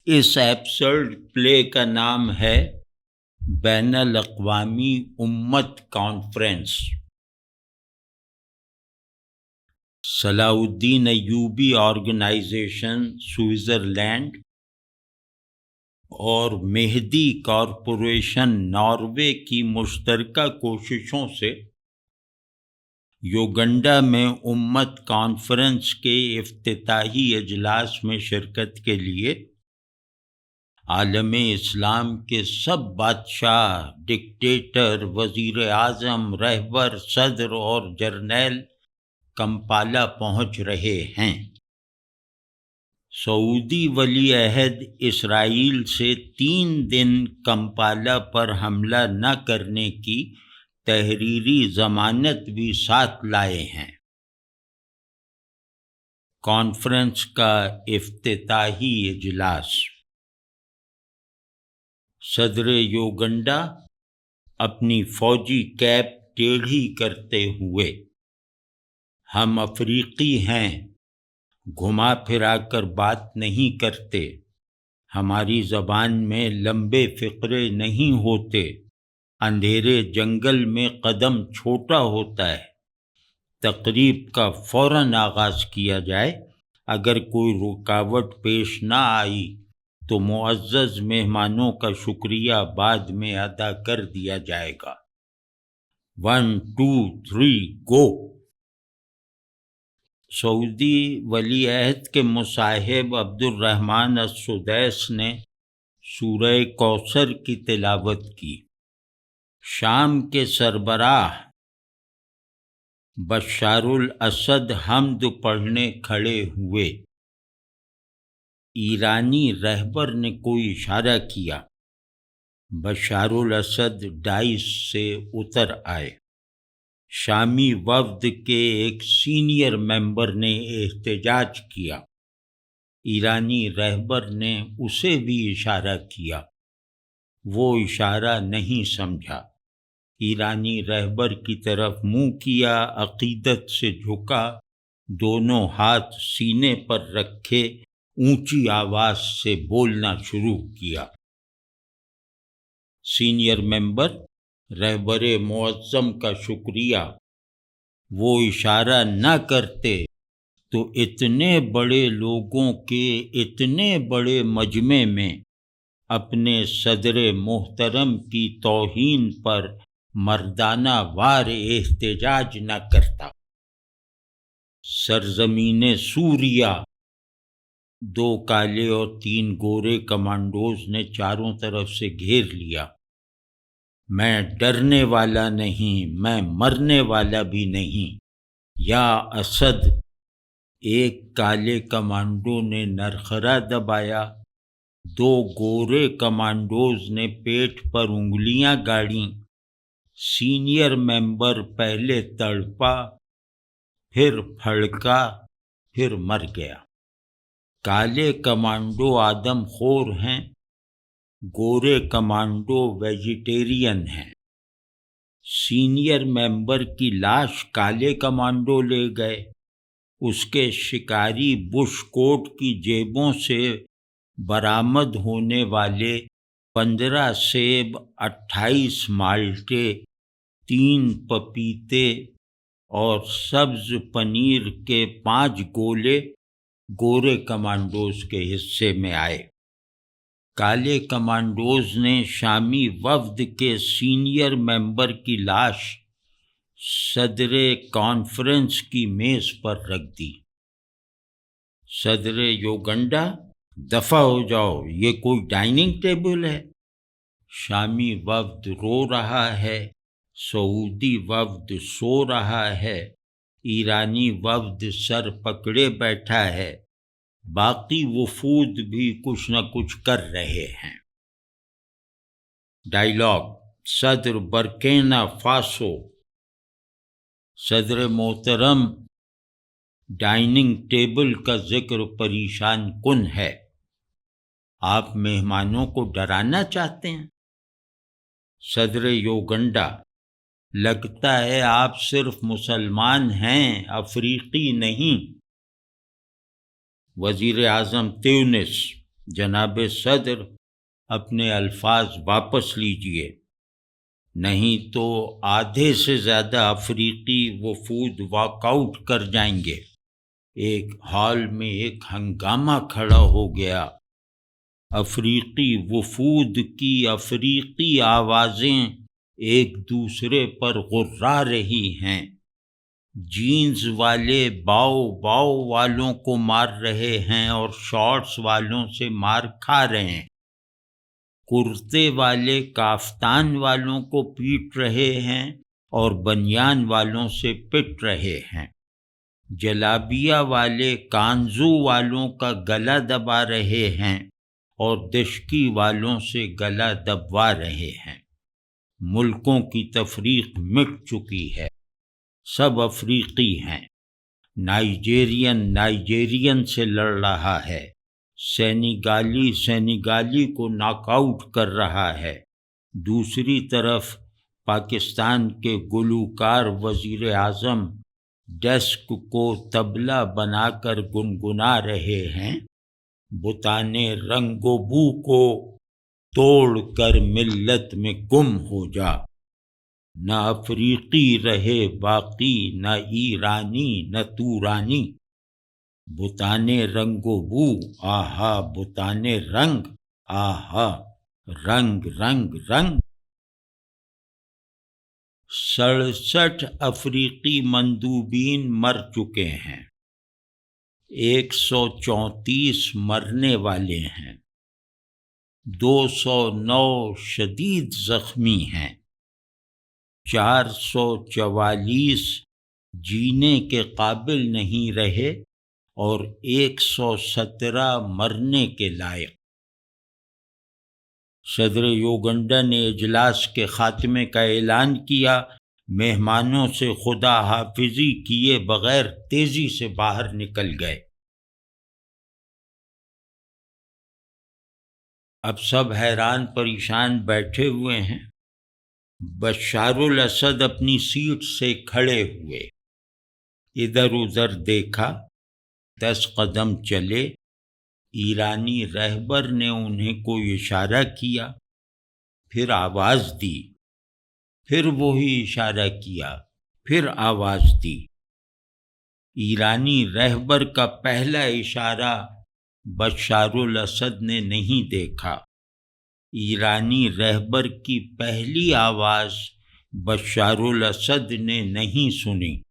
اس absurd پلے کا نام ہے بین الاقوامی امت کانفرنس۔ صلاح الدین ایوبی آرگنائزیشن سوئٹزرلینڈ اور مہدی کارپوریشن ناروے کی مشترکہ کوششوں سے یوگنڈا میں امت کانفرنس کے افتتاحی اجلاس میں شرکت کے لیے عالم اسلام کے سب بادشاہ، ڈکٹیٹر، وزیر اعظم، رہبر، صدر اور جرنیل کمپالا پہنچ رہے ہیں۔ سعودی ولی عہد اسرائیل سے 3 دن کمپالا پر حملہ نہ کرنے کی تحریری ضمانت بھی ساتھ لائے ہیں۔ کانفرنس کا افتتاحی اجلاس۔ صدر یوگنڈا اپنی فوجی کیپ ٹیڑھی کرتے ہوئے: ہم افریقی ہیں، گھما پھرا کر بات نہیں کرتے، ہماری زبان میں لمبے فقرے نہیں ہوتے، اندھیرے جنگل میں قدم چھوٹا ہوتا ہے۔ تقریب کا فوراً آغاز کیا جائے، اگر کوئی رکاوٹ پیش نہ آئی تو معزز مہمانوں کا شکریہ بعد میں ادا کر دیا جائے گا۔ 1 2 3 گو۔ سعودی ولی عہد کے مصاحب عبد الرحمن السدیس نے سورہ کوثر کی تلاوت کی۔ شام کے سربراہ بشار الاسد حمد پڑھنے کھڑے ہوئے۔ ایرانی رہبر نے کوئی اشارہ کیا۔ بشار الاسد ڈائس سے اتر آئے۔ شامی وفد کے ایک سینئر ممبر نے احتجاج کیا۔ ایرانی رہبر نے اسے بھی اشارہ کیا۔ وہ اشارہ نہیں سمجھا۔ ایرانی رہبر کی طرف منہ کیا، عقیدت سے جھکا، دونوں ہاتھ سینے پر رکھے اونچی آواز سے بولنا شروع کیا۔ سینئر ممبر: رہبر معظم کا شکریہ، وہ اشارہ نہ کرتے تو اتنے بڑے لوگوں کے اتنے بڑے مجمع میں اپنے صدر محترم کی توہین پر مردانہ وار احتجاج نہ کرتا۔ سرزمین سوریہ۔ 2 کالے اور 3 گورے کمانڈوز نے چاروں طرف سے گھیر لیا۔ میں ڈرنے والا نہیں، میں مرنے والا بھی نہیں، یا اسد! ایک کالے کمانڈو نے نرخرا دبایا، 2 گورے کمانڈوز نے پیٹھ پر انگلیاں گاڑیں۔ سینئر ممبر پہلے تڑپا، پھر پھڑکا، پھر مر گیا۔ کالے کمانڈو آدم خور ہیں، گورے کمانڈو ویجیٹیرین ہیں۔ سینئر ممبر کی لاش کالے کمانڈو لے گئے۔ اس کے شکاری بش کوٹ کی جیبوں سے برآمد ہونے والے 15 سیب، 28 مالٹے، 3 پپیتے اور سبز پنیر کے 5 گولے گورے کمانڈوز کے حصے میں آئے۔ کالے کمانڈوز نے شامی وفد کے سینئر ممبر کی لاش صدر کانفرنس کی میز پر رکھ دی۔ صدر یوگنڈا: دفع ہو جاؤ، یہ کوئی ڈائننگ ٹیبل ہے؟ شامی وفد رو رہا ہے، سعودی وفد سو رہا ہے، ایرانی وفد سر پکڑے بیٹھا ہے، باقی وفود بھی کچھ نہ کچھ کر رہے ہیں۔ ڈائیلاگ۔ صدر برکینا فاسو: صدر محترم، ڈائننگ ٹیبل کا ذکر پریشان کن ہے۔ آپ مہمانوں کو ڈرانا چاہتے ہیں؟ صدر یوگنڈا: لگتا ہے آپ صرف مسلمان ہیں، افریقی نہیں۔ وزیر اعظم تیونس: جناب صدر اپنے الفاظ واپس لیجئے، نہیں تو آدھے سے زیادہ افریقی وفود واک آؤٹ کر جائیں گے۔ ایک ہال میں ایک ہنگامہ کھڑا ہو گیا۔ افریقی وفود کی افریقی آوازیں ایک دوسرے پر غرا رہی ہیں۔ جینز والے باؤ باؤ والوں کو مار رہے ہیں اور شارٹس والوں سے مار کھا رہے ہیں۔ کرتے والے کافتان والوں کو پیٹ رہے ہیں اور بنیان والوں سے پٹ رہے ہیں۔ جلابیہ والے کانزو والوں کا گلا دبا رہے ہیں اور دشکی والوں سے گلا دبوا رہے ہیں۔ ملکوں کی تفریق مٹ چکی ہے، سب افریقی ہیں۔ نائجیرین سے لڑ رہا ہے، سینیگالی کو ناک آؤٹ کر رہا ہے۔ دوسری طرف پاکستان کے گلوکار وزیر اعظم ڈیسک کو طبلہ بنا کر گنگنا رہے ہیں، بتانے رنگ و بو کو توڑ کر ملت میں گم ہو جا۔ نہ افریقی رہے باقی، نہ ایرانی نہ تورانی، بتانے رنگ و بو آہا، بتانے رنگ آہا، رنگ رنگ رنگ۔ 67 افریقی مندوبین مر چکے ہیں، 134 مرنے والے ہیں، 209 شدید زخمی ہیں، 444 جینے کے قابل نہیں رہے اور 117 مرنے کے لائق۔ صدر یوگنڈا نے اجلاس کے خاتمے کا اعلان کیا، مہمانوں سے خدا حافظی کیے بغیر تیزی سے باہر نکل گئے۔ اب سب حیران پریشان بیٹھے ہوئے ہیں۔ بشار الاسد اپنی سیٹ سے کھڑے ہوئے، ادھر ادھر دیکھا، 10 قدم چلے۔ ایرانی رہبر نے انہیں کوئی اشارہ کیا، پھر آواز دی، پھر وہی اشارہ کیا، پھر آواز دی۔ ایرانی رہبر کا پہلا اشارہ بشار الاسد نے نہیں دیکھا، ایرانی رہبر کی پہلی آواز بشار الاسد نے نہیں سنی،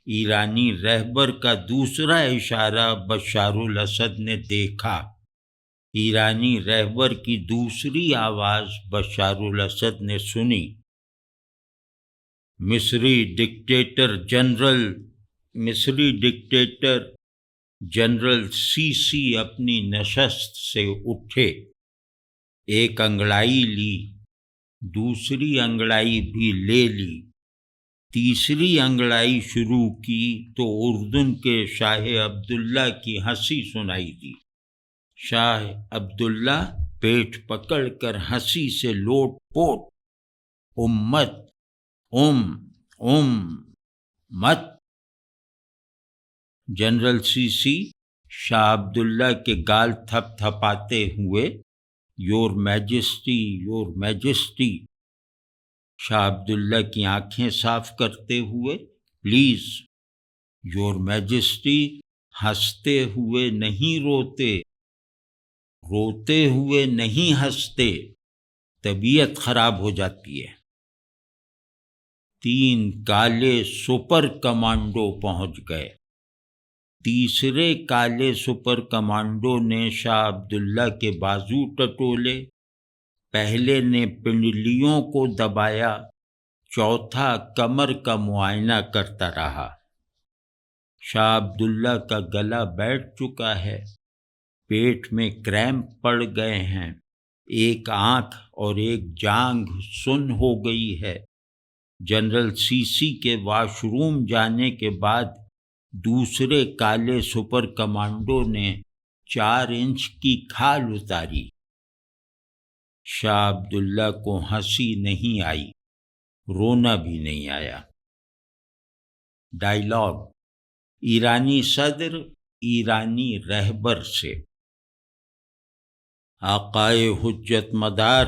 ایرانی رہبر کا دوسرا اشارہ بشار الاسد نے دیکھا، ایرانی رہبر کی دوسری آواز بشار الاسد نے سنی۔ مصری ڈکٹیٹر جنرل سی اپنی نشست سے اٹھے، ایک انگڑائی لی، دوسری انگڑائی بھی لے لی، تیسری انگڑائی شروع کی تو اردن کے شاہ عبداللہ کی ہنسی سنائی دی۔ شاہ عبداللہ پیٹ پکڑ کر ہنسی سے لوٹ پوٹ، امت مت۔ جنرل سی شاہ عبداللہ کے گال تھپ تھپاتے ہوئے، یور میجسٹی، شاہ عبداللہ کی آنکھیں صاف کرتے ہوئے، پلیز یور میجسٹی، ہنستے ہوئے نہیں روتے، روتے ہوئے نہیں ہنستے، طبیعت خراب ہو جاتی ہے۔ 3 کالے سپر کمانڈو پہنچ گئے۔ تیسرے کالے سپر کمانڈو نے شاہ عبداللہ کے بازو ٹٹولے، پہلے نے پنڈلیوں کو دبایا، چوتھا کمر کا معائنہ کرتا رہا۔ شاہ عبداللہ کا گلا بیٹھ چکا ہے، پیٹ میں کریمپ پڑ گئے ہیں، ایک آنکھ اور ایک جانگھ سن ہو گئی ہے۔ جنرل سی کے واش روم جانے کے بعد دوسرے کالے سپر کمانڈو نے 4 انچ کی کھال اتاری۔ شاہ عبداللہ کو ہنسی نہیں آئی، رونا بھی نہیں آیا۔ ڈائیلاگ ایرانی صدر ایرانی رہبر سے۔ آقائے حجت مدار،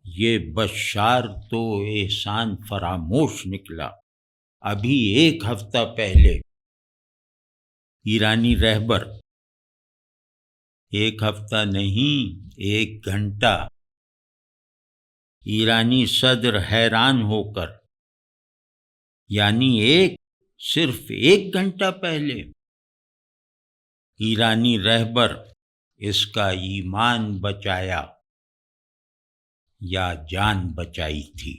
یہ بشار تو احسان فراموش نکلا۔ ابھی 1 ہفتہ پہلے ایرانی رہبر، 1 ہفتہ نہیں 1 گھنٹہ، ایرانی صدر حیران ہو کر، یعنی صرف 1 گھنٹہ پہلے ایرانی رہبر اس کا ایمان بچایا یا جان بچائی تھی۔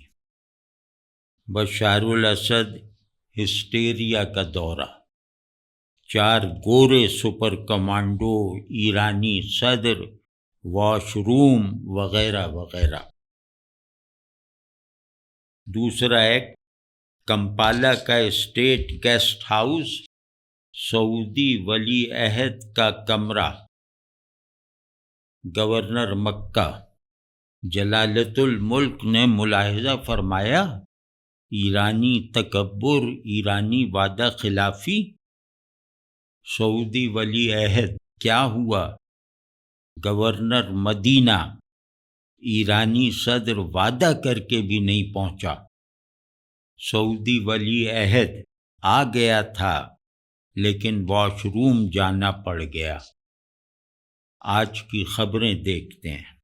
بشار الاسد ہسٹیریا کا دورہ، 4 گورے سپر کمانڈو، ایرانی صدر، واش روم وغیرہ وغیرہ۔ دوسرا ایکٹ، کمپالا کا اسٹیٹ گیسٹ ہاؤس، سعودی ولی عہد کا کمرہ، گورنر مکہ جلالت الملک نے ملاحظہ فرمایا، ایرانی تکبر، ایرانی وعدہ خلافی۔ سعودی ولی عہد کیا ہوا؟ گورنر مدینہ، ایرانی صدر وعدہ کر کے بھی نہیں پہنچا، سعودی ولی عہد آ گیا تھا لیکن واش روم جانا پڑ گیا۔ آج کی خبریں دیکھتے ہیں۔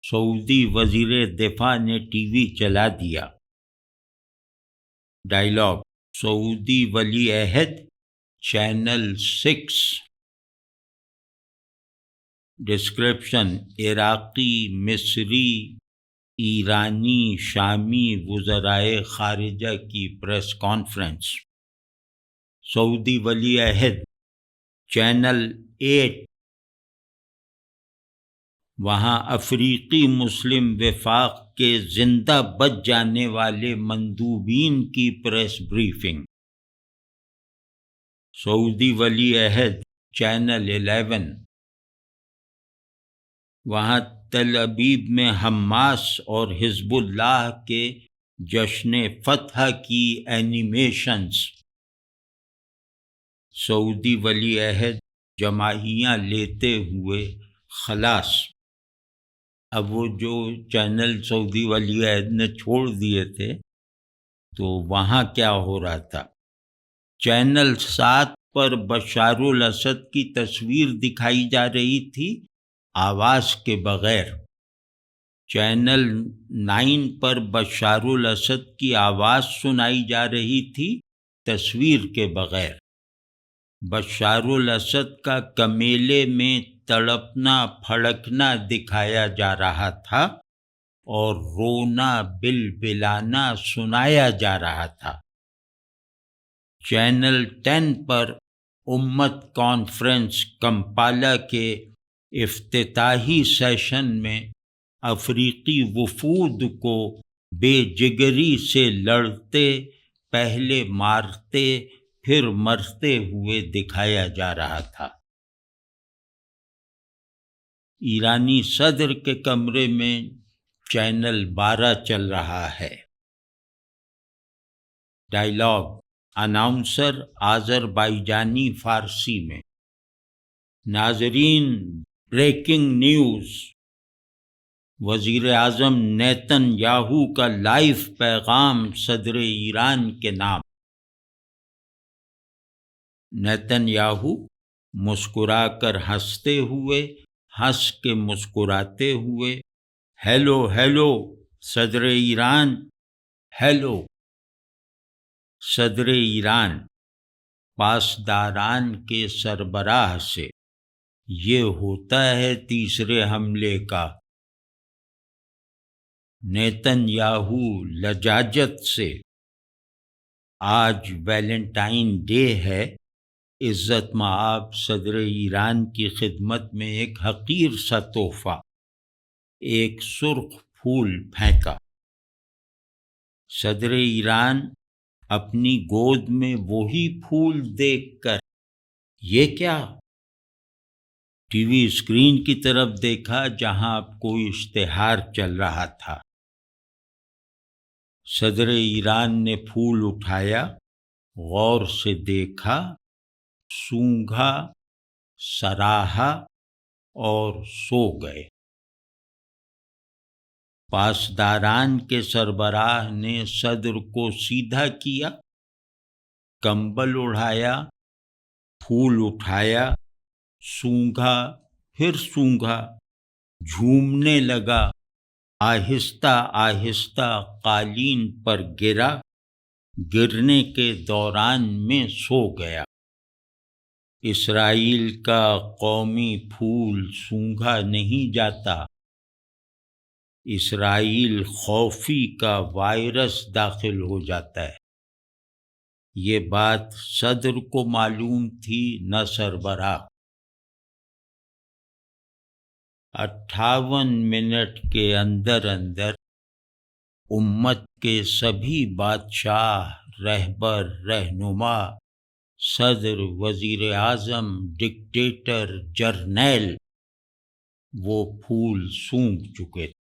سعودی وزیر دفاع نے ٹی وی چلا دیا۔ ڈائلاگ، سعودی ولی عہد، چینل 6۔ ڈسکرپشن، عراقی، مصری، ایرانی، شامی وزرائے خارجہ کی پریس کانفرنس۔ سعودی ولی عہد، چینل 8۔ وہاں افریقی مسلم وفاق کے زندہ بچ جانے والے مندوبین کی پریس بریفنگ۔ سعودی ولی عہد، چینل 11۔ وہاں تل ابیب میں حماس اور حزب اللہ کے جشن فتح کی اینیمیشنز۔ سعودی ولی عہد جماہیاں لیتے ہوئے خلاص۔ اب وہ جو چینل سعودی ولی عہد نے چھوڑ دیے تھے تو وہاں کیا ہو رہا تھا؟ چینل 7 پر بشار الاسد کی تصویر دکھائی جا رہی تھی، آواز کے بغیر۔ چینل 9 پر بشار الاسد کی آواز سنائی جا رہی تھی، تصویر کے بغیر۔ بشار الاسد کا کمیلے میں تڑپنا پھڑکنا دکھایا جا رہا تھا اور رونا بلبلانا سنایا جا رہا تھا۔ چینل 10 پر امت کانفرنس کمپالا کے افتتاحی سیشن میں افریقی وفود کو بے جگری سے لڑتے، پہلے مارتے پھر مرتے ہوئے دکھایا جا رہا تھا۔ ایرانی صدر کے کمرے میں چینل 12 چل رہا ہے۔ ڈائلاگ، اناؤنسر آذربائیجانی فارسی میں۔ ناظرین، بریکنگ نیوز، وزیر اعظم نیتن یاہو کا لائیو پیغام صدر ایران کے نام۔ نیتن یاہو مسکرا کر ہنستے ہوئے، ہنس کے مسکراتے ہوئے، ہیلو ہیلو صدر ایران، ہیلو۔ صدر ایران پاسداران کے سربراہ سے، یہ ہوتا ہے تیسرے حملے کا۔ نیتن یاہو لجاجت سے، آج ویلنٹائن ڈے ہے، عزت مآب صدر ایران کی خدمت میں ایک حقیر سا تحفہ، ایک سرخ پھول پھینکا۔ صدر ایران اپنی گود میں وہی پھول دیکھ کر، یہ کیا؟ ٹی وی اسکرین کی طرف دیکھا جہاں اب کوئی اشتہار چل رہا تھا۔ صدر ایران نے پھول اٹھایا، غور سے دیکھا، سونگھا، سراہا، اور سو گئے۔ پاسداران کے سربراہ نے صدر کو سیدھا کیا، کمبل اڑایا، پھول اٹھایا، سونگھا، پھر سونگھا، جھومنے لگا، آہستہ آہستہ قالین پر گرا، گرنے کے دوران میں سو گیا۔ اسرائیل کا قومی پھول سونگھا نہیں جاتا، اسرائیل خوفی کا وائرس داخل ہو جاتا ہے۔ یہ بات صدر کو معلوم تھی، نہ سربراہ۔ 58 منٹ کے اندر اندر امت کے سبھی بادشاہ، رہبر، رہنما، صدر، وزیر اعظم، ڈکٹیٹر، جرنیل وہ پھول سونگھ چکے تھے۔